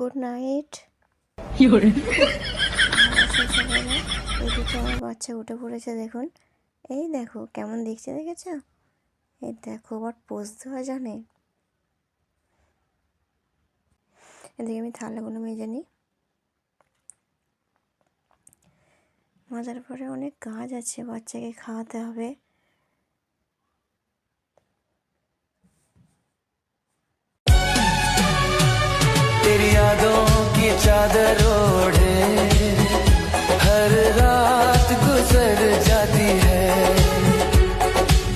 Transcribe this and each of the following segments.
Good night. এদিকে আমার বাচ্চা উঠে পড়েছে দেখুন। এই দেখো কেমন দেখছে, দেখেছো? এই দেখো আবার পোজ দেওয়া জানে। এদিকে আমি থালাগুলো মেজে নিই। মাজার পরে অনেক কাজ আছে, বাচ্চাকে খাওয়াতে হবে। तेरी यादों की चादर ओढ़े हर रात गुजर जाती है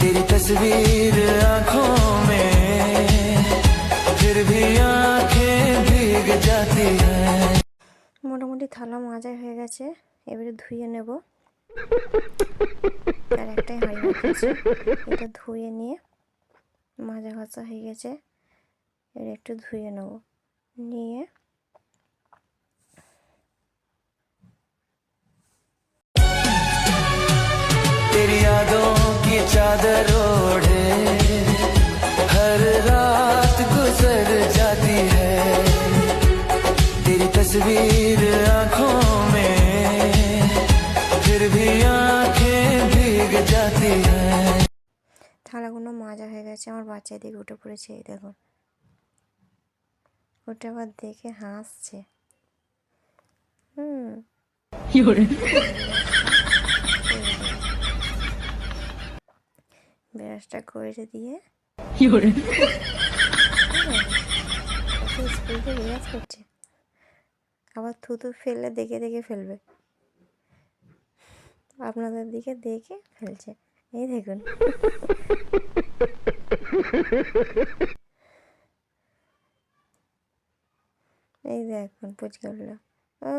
तेरी तस्वीर आंखों में फिर भी आंखें भीग जाती है। মোটামুটি থালা মাজা হয়ে গেছে, এবারে ধুয়ে নেব। আর একটাই হাঁড়ি আছে, এটা ধুয়ে নিয়ে মাজা ঘষা হয়ে গেছে, এবার একটু ধুয়ে নেব। নিয়ে तेरी यादों की चादर ओढ़े हर रात गुजर जाती है तेरी तस्वीर आंखों में फिर भी आंखें भीग जाती है। থালাগুলো মাজা হয়ে গেছে, আমার বাচ্চা দিকে উঠে পড়েছে। এই দেখুন, ওটা আবার দেখে হাসছে। ব্রাশটা করে দিয়ে স্কুল থেকে রেওয়াজ করছে, আবার থুতু ফেললে দেখে দেখে ফেলবে, আপনাদের দিকে দেখে ফেলছে। এই দেখুন, এই দেখুন পুচকাগুলো। ও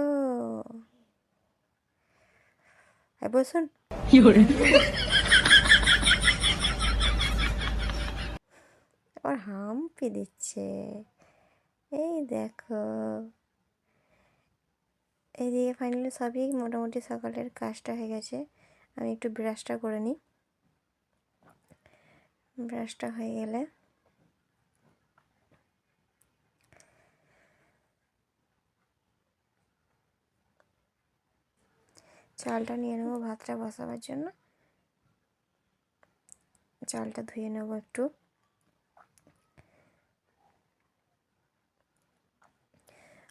বসুন। আবার হাম্পি দিচ্ছে, এই দেখো। এইদিকে ফাইনালি সবই মোটামুটি সকালের কাজটা হয়ে গেছে। আমি একটু ব্রাশটা করে নিই। ব্রাশটা হয়ে গেলে চালটা নিয়ে নেবো ভাতটা বসাবার জন্য। চালটা ধুয়ে নেবো একটু।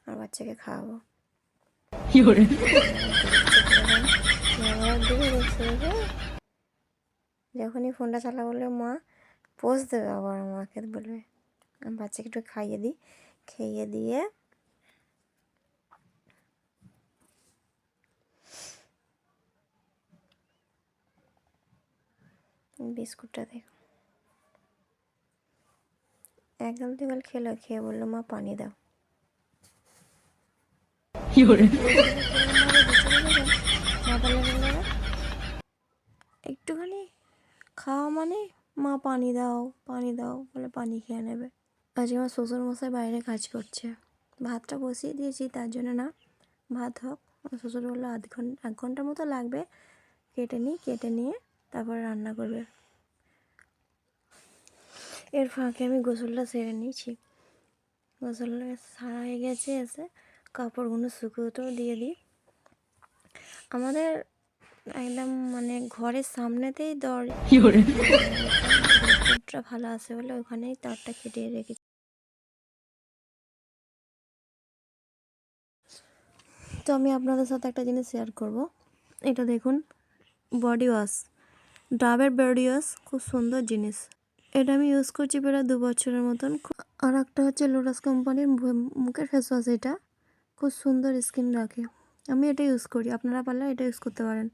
আর বাচ্চাকে খাওয়াবো। যখনই ফোনটা চালা বলবে মা পোজ দেবে, আবার মাকে বলবে। আমি বাচ্চাকে একটু খাইয়ে দিই, খেয়ে দিয়ে বিস্কুটটা দেখো, এক গাল দু গাল খেলো, খেয়ে বললো মা পানি দাও। একটুখানি খাওয়া মানে মা পানি দাও পানি দাও বলে পানি খেয়ে নেবে। আজকে আমার শ্বশুরমশাই বাইরে কাজ করছে, ভাতটা বসিয়ে দিয়েছি তার জন্য না, ভাত হোক। আমার শ্বশুর বললো 1 ঘন্টার মতো লাগবে, কেটে নিয়ে তারপরে রান্না করবে। এর ফাঁকে আমি গোসলটা সেরে নিয়েছি। গোসলটা সারা হয়ে গেছে, এসে কাপড়গুলো শুকোতেও দিয়ে দিই। আমাদের একদম মানে ঘরের সামনেতেই দরজাটা ভালো আসে বলে ওখানেই তারটা কেটে রেখেছি। তো আমি আপনাদের সাথে একটা জিনিস শেয়ার করব। এটা দেখুন, বডি ওয়াশ, ডাবের বডি ওয়াশ, খুব সুন্দর জিনিস। এটা আমি ইউজ করছি প্রায় 2 বছরের মতন। আর একটা হচ্ছে লোটাস কোম্পানির মুখের ফেস ওয়াশ, এটা খুব সুন্দর স্কিন রাখে। আমি এটা ইউজ করি, আপনারা পারলে এটা ইউজ করতে পারেন।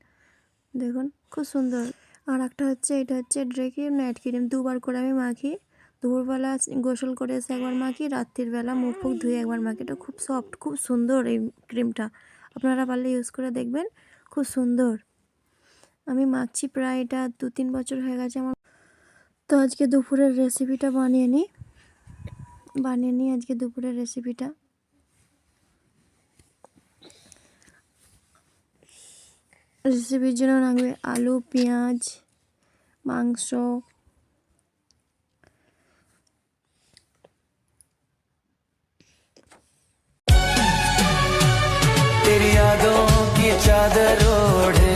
দেখুন খুব সুন্দর। আর একটা হচ্ছে, এটা হচ্ছে ড্রে ক্রিম, নাইট ক্রিম, 2বার করে আমি মাখি। দুপুরবেলা গোসল করে এসে একবার মাখি, রাত্রিবেলা মুখ ফুক ধুয়ে একবার মাখি। এটা খুব সফট, খুব সুন্দর এই ক্রিমটা, আপনারা পারলে ইউজ করে দেখবেন, খুব সুন্দর। আমি মাখছি প্রায় এটা 2-3 বছর হয়ে গেছে আমার। তো আজকে দুপুরের রেসিপিটা বানিয়ে নিই আজকে দুপুরের রেসিপিটা। রেসিপির জন্য লাগবে আলু, পেঁয়াজ, মাংস, चादर ओढ़े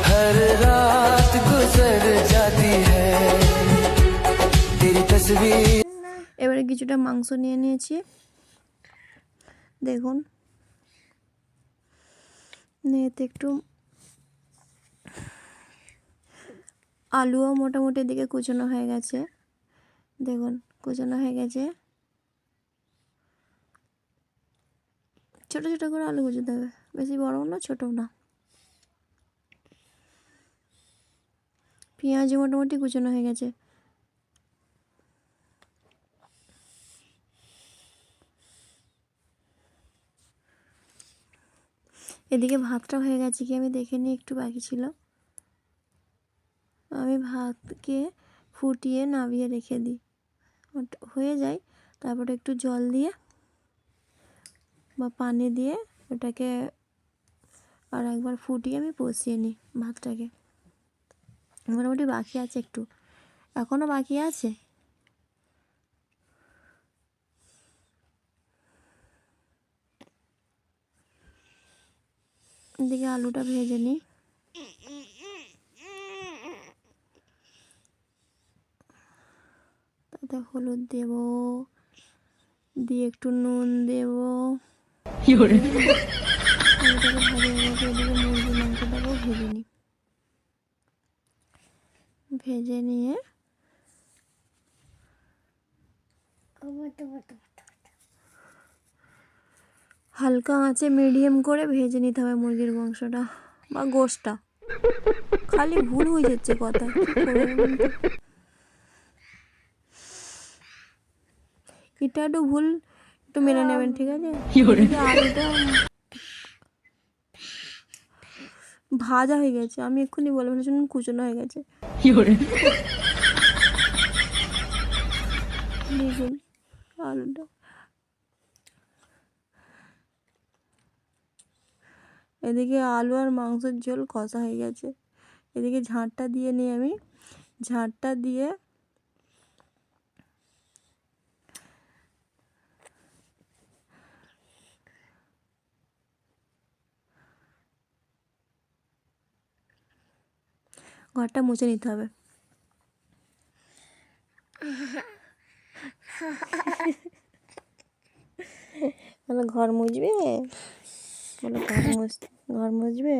हर रात गुजर जाती है तेरी तस्वीर। এবারে কিছুটা মাংস নিয়ে নিয়েছি, দেখুন এতে একটু আলুও মোটামুটি দিকে কুচানো হয়ে গেছে, দেখুন কুচানো হয়ে গেছে। ছোট ছোট করে আলু কুচাতে হবে, বেশি বড়ও না ছোটও না। পেঁয়াজ মোটামুটি কুচানো হয়ে গেছে। এদিকে ভাতটা হয়ে গেছে কি আমি দেখে নিই, একটু বাকি ছিল। আমি ভাতকে ফুটিয়ে নামিয়ে রেখে দিই, হয়ে যায় তারপরে একটু জল দিয়ে বা পানি দিয়ে ওটাকে আর একবার ফুটিয়ে আমি বসিয়ে নিই ভাতটাকে। মোটামুটি বাকি আছে, একটু এখনও বাকি আছে। এদিকে আলুটা ভেজে নিই। তাতে হলুদ দেব, দিয়ে একটু নুন দেব। আলুটাকে ভাজে এদিকে মুরগির মাংসটাকেও ভেজে নিই। ভেজে নিয়ে হালকা আঁচে মিডিয়াম করে ভেজে নিতে হবে মুরগির মাংসটা বা গোশটা। খালি ভুল হয়ে যাচ্ছে কথা, এটা একটু ভুল একটু মেনে নেবেন, ঠিক আছে? আলুটা ভাজা হয়ে গেছে, আমি এক্ষুনি বলবো না, শুনুন কুচনো হয়ে গেছে। দেখুন আলুটা এদিকে আলু আর মাংসের ঝোল কষা হয়ে গেছে। এদিকে ঝাঁটটা দিয়ে নিই আমি, ঝাঁটটা দিয়ে ঘরটা মুছে নিতে হবে। বলো ঘর মুছবে, বলো ঘর মুছবে,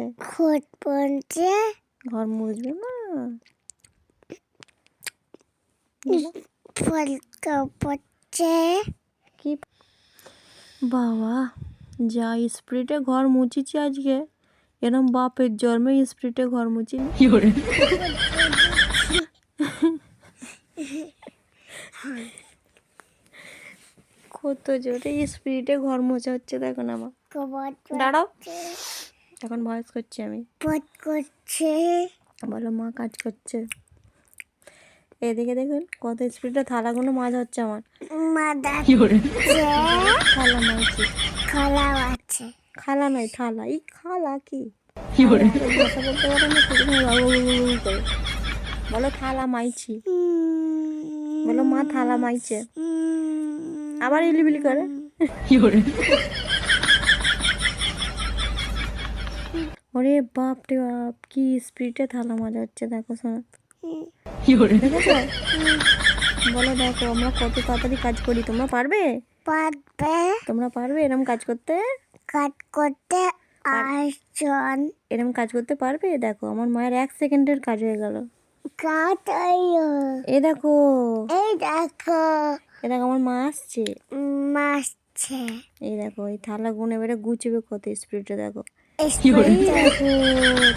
ঘর মুছবে না কি বাবা, যা স্পিরিটে ঘর মুছিছি আজকে, এরম বাপের জন্মে স্পিরিটে ঘর মুছিনি। কত জোরে স্পিরিটে ঘর মোছা হচ্ছে দেখুন আমার। দাঁড়াও, এখন ভয়েস করছি আমি। বলো মা কাজ করছে। এদিকে দেখুন কত স্পিডে থালাগুলো মাজা হচ্ছে আমার। থালা মাইছি, খালা নয় থালা, এই খালা কি ভাষা বলতে পারে না, বলো থালা মাইছি, বলো মা থালা মাইছে, আবার ইলিবিলি করে। ওরে বাপ রে বাপ, কি স্পিডে থালা মাজা হচ্ছে দেখো শোনা, দেখেছো? বলো দেখো আমরা কত তাড়াতাড়ি কাজ করি, তোমরা পারবে? তোমরা পারবে এরকম কাজ করতে? এরকম কাজ করতে পারবে? দেখো আমার মায়ের 1 সেকেন্ডের কাজ হয়ে গেল। এ দেখো, এ দেখো আমার মা আসছে। এই দেখো এই থালা গুনে এবারে গুছবে কত স্পিডে, দেখো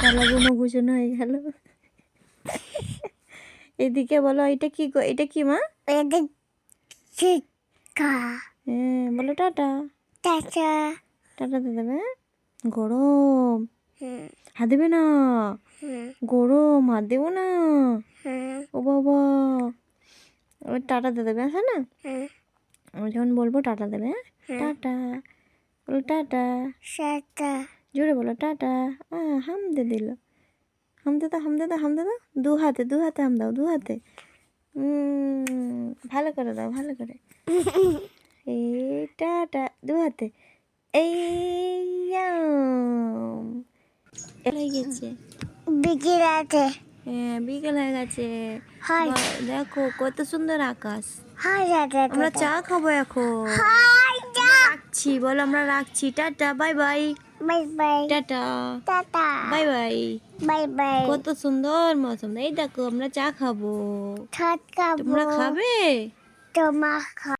থালাগুলো গুছানো হয়ে গেল। এদিকে বলো এটা কি, এটা কি মা? হ্যাঁ বলো টাটা, টাটা দিয়ে দেবে। গরম হাত দেবে না, গরম হাত দেবো না। ও বাবা, ওই টাটা দিয়ে দেবে, হ্যাঁ না? আমি যখন বলবো টাটা দেবে, টাটা বলো, টাটা জোরে বলো টাটা। হাম দে দিল, হাম দে দাও, হাম দে দাও, হাম দে দাও, দু হাতে হাম দাও, দু হাতে। ভালো করে দাও, ভালো করে। এই টাটা, দু হাতে। এই ইয়াম হয়ে গেছে বিকেল আছে। হ্যাঁ বিকেল হয়ে গেছে হাই দেখো কত সুন্দর আকাশ হাই দাদা আমরা চা খাবো এখন হাই রাখছি বলো আমরা রাখছি tata bye bye bye bye tata tata bye bye bye bye কত সুন্দর মৌসুম এই দেখো আমরা চা খাবো ছাদ খাবো তোমরা খাবে তোমার খা